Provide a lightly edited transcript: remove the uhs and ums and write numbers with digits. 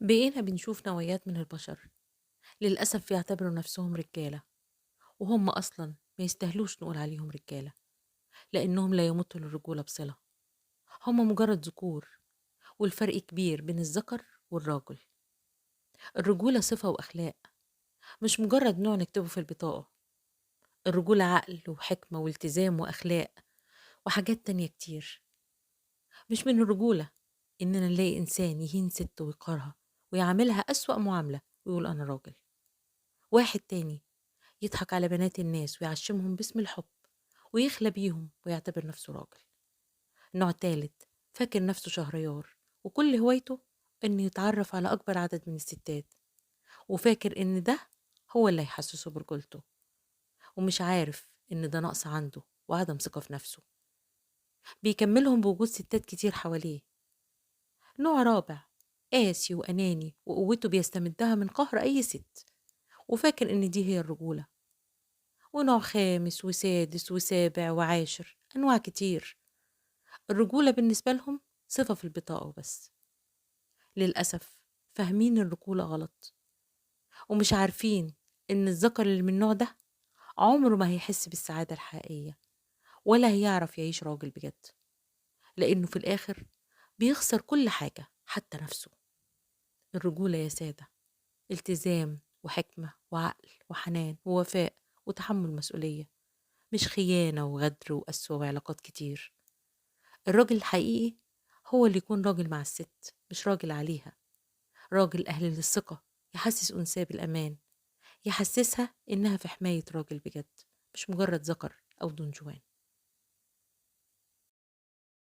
بقينا بنشوف نوعيات من البشر للأسف بيعتبروا نفسهم رجالة، وهم أصلا ما يستاهلوش نقول عليهم رجالة لأنهم لا يمتوا للرجولة بصلة. هم مجرد ذكور، والفرق كبير بين الذكر والراجل. الرجولة صفة وأخلاق، مش مجرد نوع نكتبه في البطاقة. الرجولة عقل وحكمة والتزام وأخلاق وحاجات تانية كتير. مش من الرجولة إننا نلاقي إنسان يهين ست ويقهرها ويعاملها أسوأ معاملة ويقول أنا راجل. واحد تاني يضحك على بنات الناس ويعشمهم باسم الحب ويخلى بيهم ويعتبر نفسه راجل. نوع تالت فاكر نفسه شهريار وكل هوايته إنه يتعرف على أكبر عدد من الستات، وفاكر إن ده هو اللي هيحسسه برجولته، ومش عارف إن ده نقص عنده وعدم ثقة في نفسه. بيكملهم بوجود ستات كتير حواليه. نوع رابع قاسي وأناني وقوته بيستمدها من قهر أي ست، وفاكر إن دي هي الرجولة. ونوع خامس وسادس وسابع وعاشر، أنواع كتير. الرجولة بالنسبة لهم صفة في البطاقة وبس. للأسف فاهمين الرجولة غلط، ومش عارفين إن الذكر اللي من النوع ده عمره ما هيحس بالسعادة الحقيقية، ولا هيعرف يعيش راجل بجد، لأنه في الآخر بيخسر كل حاجة حتى نفسه. الرجولة يا سادة التزام وحكمة وعقل وحنان ووفاء وتحمل مسؤولية، مش خيانة وغدر وقسوة وعلاقات كتير. الراجل الحقيقي هو اللي يكون راجل مع الست، مش راجل عليها. راجل أهل للثقة، يحسس أنثاه بالأمان، يحسسها إنها في حماية راجل بجد، مش مجرد ذكر أو دون جوان.